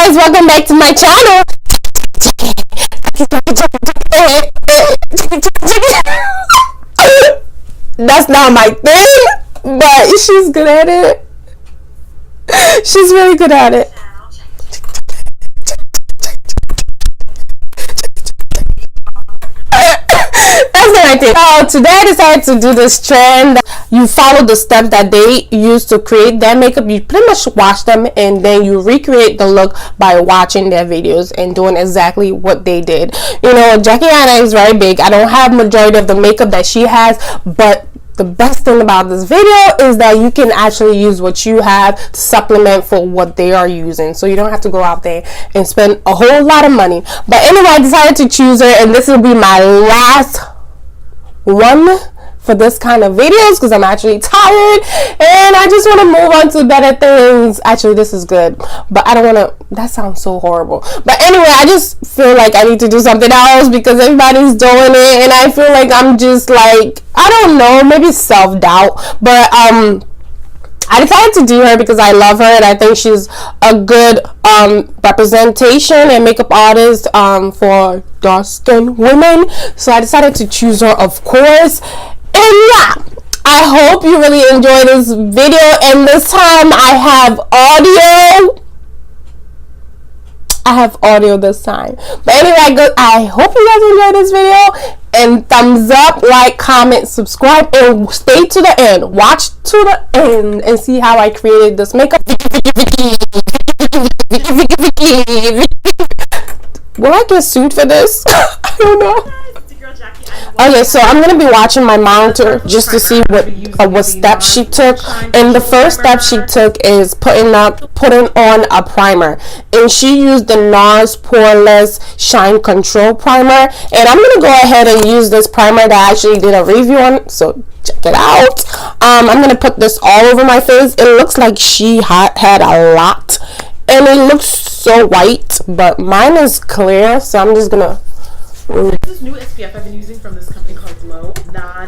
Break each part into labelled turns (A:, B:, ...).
A: guys, welcome back to my channel. That's not my thing, but she's good at it. She's really good at it. So today I decided to do this trend. You follow the steps that they use to create their makeup. You pretty much watch them and then you recreate the look by watching their videos and doing exactly what they did. You know, Jackie Aina is very big. I don't have majority of the makeup that she has, but the best thing about this video is that you can actually use what you have to supplement for what they are using, so you don't have to go out there and spend a whole lot of money. But anyway, I decided to choose her, and this will be my last one for this kind of videos because I'm actually tired and I just want to move on to better things. Actually, this is good, but I don't want to, that sounds so horrible. But anyway, I just feel like I need to do something else because everybody's doing it and I feel like I'm just like, I don't know, maybe self-doubt, but I decided to do her because I love her and I think she's a good representation and makeup artist for dark-skinned women. So I decided to choose her, of course. And yeah, I hope you really enjoy this video. And this time I have audio. I have audio this time. But anyway, I hope you guys enjoy this video. And thumbs up, like, comment, subscribe, and stay to the end. Watch to the end and see how I created this makeup. Will I get sued for this? I don't know. Okay, so I'm gonna be watching my monitor just to see what steps she took. And the first step she took is putting on a primer, and she used the Nars Poreless Shine Control Primer. And I'm gonna go ahead and use this primer that I actually did a review on, so check it out. I'm gonna put this all over my face. It looks like she had a lot, and it looks so white, but mine is clear, so I'm just gonna.
B: This new SPF I've been using from this company called Glow.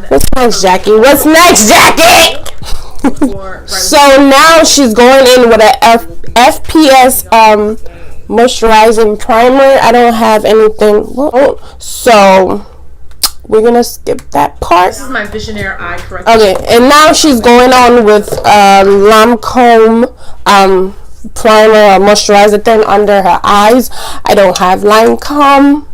A: What's next, Jackie? What's next, Jackie? So now she's going in with a FPS moisturizing primer. I don't have anything. So we're gonna skip that part.
B: This is my Visionaire eye corrector.
A: Okay, and now she's going on with Lancome primer or moisturizer thing under her eyes. I don't have Lancome,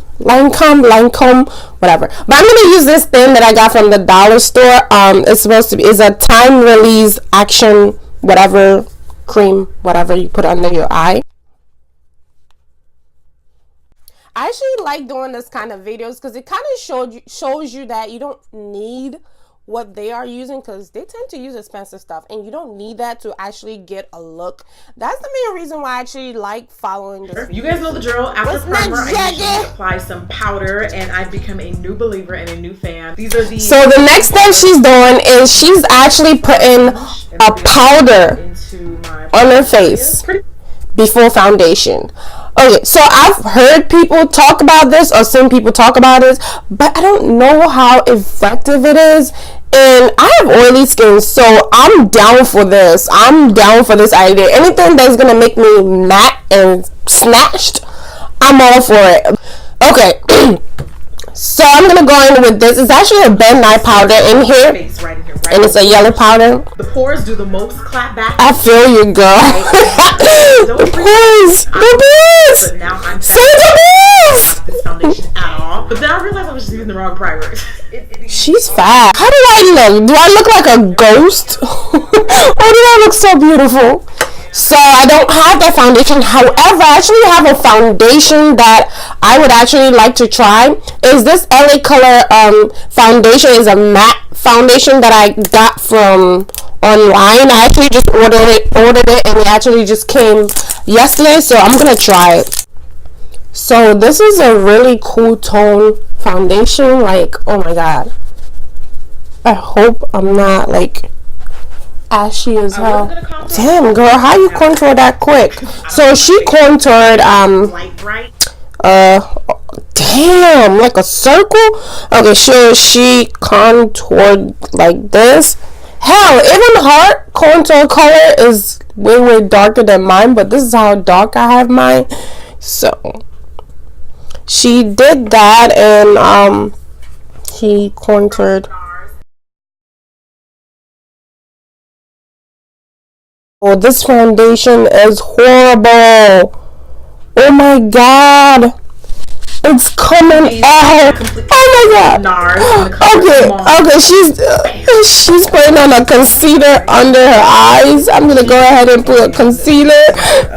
A: whatever. But I'm gonna use this thing that I got from the dollar store. It's supposed to be, it's a time release action whatever cream, whatever you put under your eye. I actually like doing this kind of videos because it kind of shows you that you don't need what they are using, because they tend to use expensive stuff and you don't need that to actually get a look. That's the main reason why I actually like following this.
B: You guys know the drill. After primer, I usually apply some powder, and I've become a new believer and a new fan. These are the. So
A: the next thing she's doing is she's actually putting a powder on her face before foundation. Okay, so I've heard people talk about this or seen people talk about this, but I don't know how effective it is. And I have oily skin, so I'm down for this. I'm down for this idea. Anything that's gonna make me matte and snatched, I'm all for it. Okay. So I'm gonna go in with this. It's actually a Ben Nye powder in here, and it's a yellow powder.
B: The pores do the most clap back.
A: I feel you, girl. The pores.
B: But now I'm this foundation at all. But then I realized I was just using the wrong primer.
A: She's fat. How do I look? Do I look like a ghost? Or do I look so beautiful? So I don't have that foundation. However, I actually have a foundation that I would actually like to try. Is this LA Color foundation? Is a matte foundation that I got from online. I actually just ordered it and it actually just came yesterday, so I'm gonna try it. So this is a really cool tone foundation. Like, oh my god, I hope I'm not like ashy as hell. Damn, girl, how you contour that quick? So she contoured damn, like a circle. Okay, sure, she contoured like this. Hell, even her contour color is way darker than mine, but this is how dark I have mine. So she did that, and she contoured. Oh, this foundation is horrible. Oh my god, it's coming out. Oh my god.
B: Nars.
A: Okay, she's putting on a concealer under her eyes. I'm gonna go ahead and put a concealer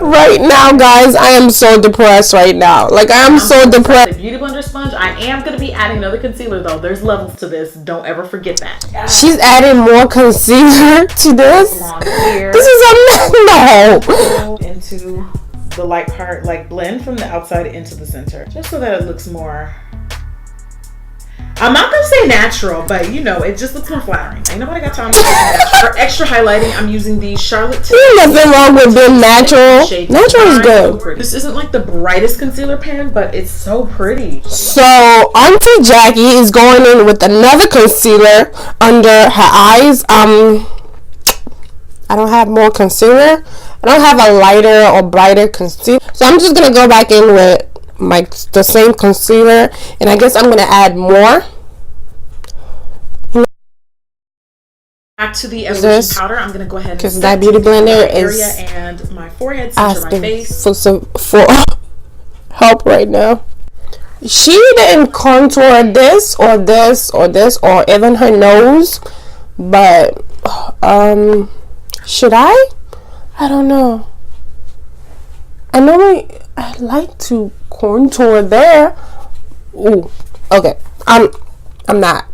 A: right now, guys. I am so depressed right now. Like, I am so depressed.
B: Beauty blender sponge. I am gonna be adding another concealer though. There's levels to this. Don't ever forget that.
A: She's adding more concealer to this. This is a no.
B: Into the light part, like blend from the outside into the center, just so that it looks more, I'm not gonna say natural, but you know, it just looks more flattering. Ain't nobody got time for extra highlighting. I'm using the Charlotte
A: There's nothing wrong with being natural. Natural is good.
B: This isn't like the brightest concealer pan, but it's so pretty.
A: So Auntie Jackie is going in with another concealer under her eyes. I don't have more concealer. I don't have a lighter or brighter concealer, so I'm just gonna go back in with the same concealer, and I guess I'm gonna add more.
B: Back to the evolution powder. I'm gonna go ahead and
A: because that beauty blender is
B: area and my forehead, center my face.
A: For help right now. She didn't contour this or this or this or even her nose, but should I? I don't know. I like to contour there. Ooh, okay. I'm gonna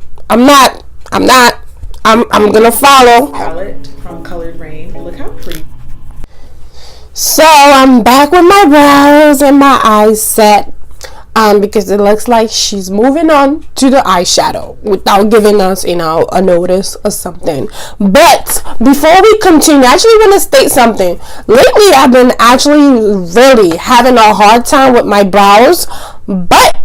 A: follow.
B: Palette from Colored Rain. Look how pretty.
A: So I'm back with my brows and my eyes set. Because it looks like she's moving on to the eyeshadow without giving us, a notice or something. But before we continue, I actually want to state something. Lately, I've been actually really having a hard time with my brows. But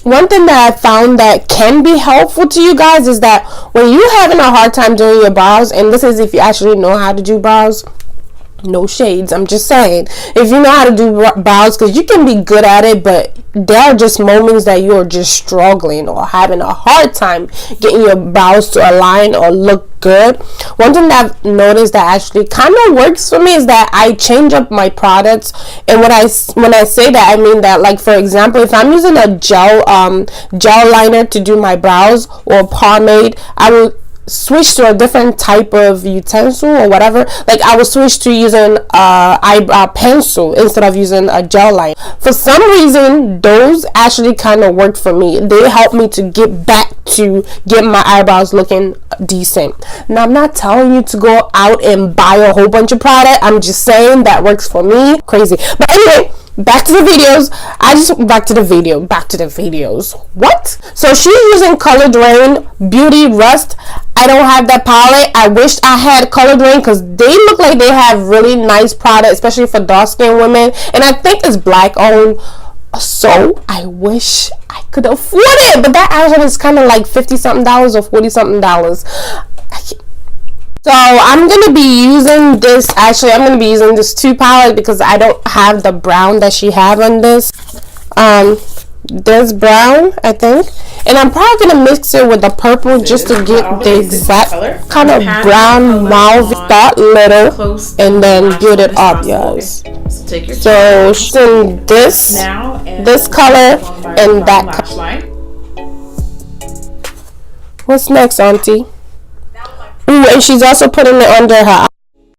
A: one thing that I found that can be helpful to you guys is that when you're having a hard time doing your brows, and this is if you actually know how to do brows, no shades, I'm just saying, if you know how to do brows, because you can be good at it, but there are just moments that you're just struggling or having a hard time getting your brows to align or look good. One thing that I've noticed that actually kind of works for me is that I change up my products. And when I say that, I mean that, like, for example, if I'm using a gel liner to do my brows or pomade, I will switch to a different type of utensil or whatever. Like, I would switch to using eyebrow pencil instead of using a gel line. For some reason, those actually kind of work for me. They help me to get back to get my eyebrows looking decent. Now, I'm not telling you to go out and buy a whole bunch of product. I'm just saying that works for me. Crazy. But anyway, back to the videos. Back to the videos. What? So she's using Colored Rain Beauty Rust. I don't have that palette. I wish I had Colored Rain because they look like they have really nice product, especially for dark skinned women. And I think it's black owned. So I wish I could afford it. But that eyeshadow is kind of like $50-something or $40-something. So I'm going to be using this, actually I'm going to be using this 2 palette because I don't have the brown that she have on this. There's brown, I think. And I'm probably going to mix it with the purple just to get the exact kind of brown mauve dot little and then build it up, yes. So she's in this color and that color. What's next, Auntie? Ooh, and she's also putting it under her eye.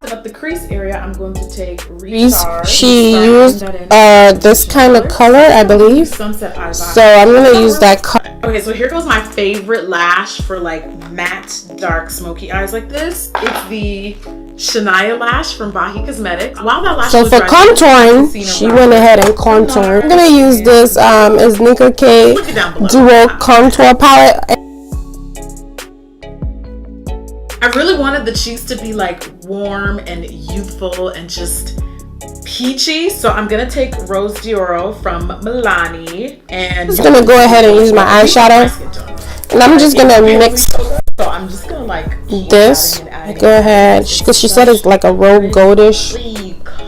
B: Up the crease area, I'm going to take Retard.
A: She used this kind of color, I believe. So I'm going to use that color.
B: Okay, so here goes my favorite lash for like matte, dark, smoky eyes like this. It's the Shania lash from Bahi Cosmetics. While that lash
A: so for contouring, she went ahead and contoured. I'm going to use this is Nika K Duo Contour Palette.
B: I really wanted the cheeks to be like warm and youthful and just peachy, so I'm gonna take Rose Dioro from Milani and I'm
A: just gonna go ahead and use my eyeshadow, and I'm just gonna mix
B: So I'm just gonna like keep
A: this.
B: adding
A: Go ahead, because she said it's like a rogue goldish.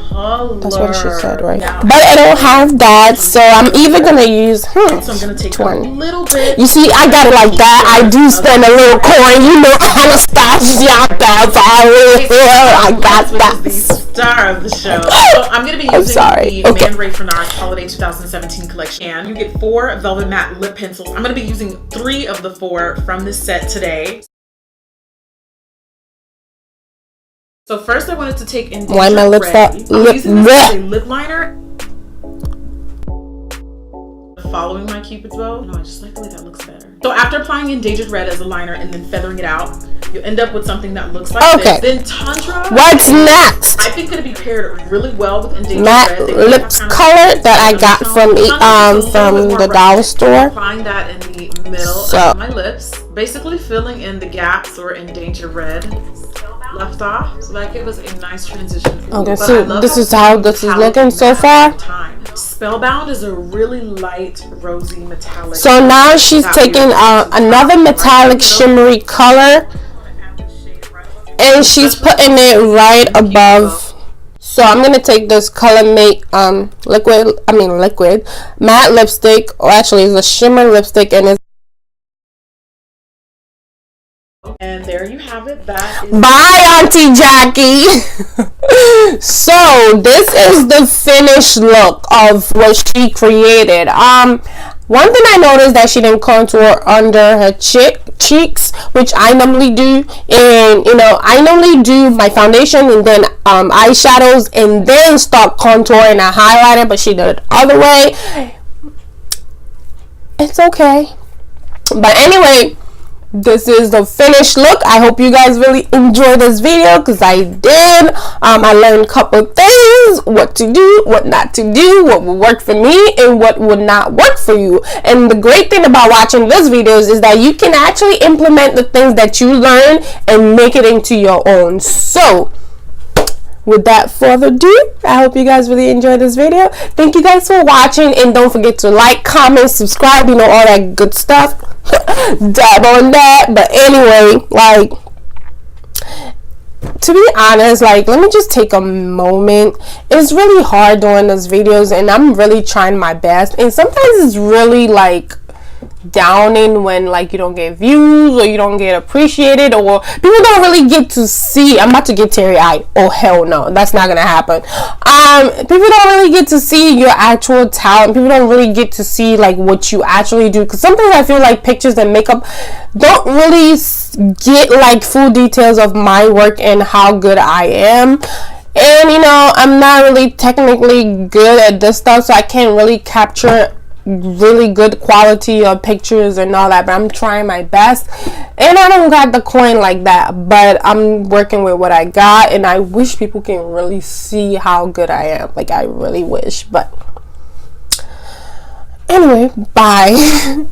B: Color.
A: That's what she said, right? But I don't have that, so I'm even gonna use
B: So I'm gonna take a little bit.
A: You see, I got it like that. I do spend a little coin, you know, Anastasia. That's I got that.
B: The star of the show. So I'm gonna be using the Man Ray for Nars Holiday 2017 collection, and you get 4 velvet matte lip pencils. I'm gonna be using 3 of the 4 from this set today. So first I wanted to take in
A: why my lips up?
B: I'm using this as a lip liner. Following my Cupid's bow. No, I just like the way that looks better. So after applying Endangered Red as a liner and then feathering it out, you end up with something that looks like this. Then Tundra.
A: What's next?
B: I think it'll be paired really well with Endangered
A: Matte
B: Red.
A: lips color that I got from the dollar store.
B: Applying that in the middle of my lips, basically filling in the gaps where Endangered Red left off, so that gave us a nice transition.
A: Okay, so this is how this is looking so far.
B: Spellbound is a really light rosy metallic.
A: So now she's taking another metallic shimmery color and she's putting it right above. So I'm gonna take this Color Mate liquid matte lipstick, or actually it's a shimmer lipstick, and it's
B: and there you have it. That is
A: bye, Auntie Jackie. So this is the finished look of what she created. One thing I noticed that she didn't contour under her cheeks, which I normally do, and you know, I normally do my foundation and then eyeshadows and then start contouring and highlighter, but she did it the other way. It's okay, but anyway, this is the finished look. I hope you guys really enjoyed this video, because I did. I learned a couple things, what to do, what not to do, what will work for me and what would not work for you. And the great thing about watching these videos is that you can actually implement the things that you learn and make it into your own. So without further ado, I hope you guys really enjoyed this video. Thank you guys for watching, and don't forget to like, comment, subscribe, you know, all that good stuff. Dab on that. But anyway, like, to be honest, like, let me just take a moment. It's really hard doing those videos, and I'm really trying my best, and sometimes it's really like downing when like you don't get views or you don't get appreciated or people don't really get to see. I'm about to get teary-eyed. Oh hell no, that's not gonna happen. People don't really get to see your actual talent. People don't really get to see like what you actually do, because sometimes I feel like pictures and makeup don't really get like full details of my work and how good I am. And you know, I'm not really technically good at this stuff, so I can't really capture really good quality of pictures and all that, but I'm trying my best, and I don't got the coin like that, but I'm working with what I got, and I wish people can really see how good I am. Like, I really wish. But anyway, bye.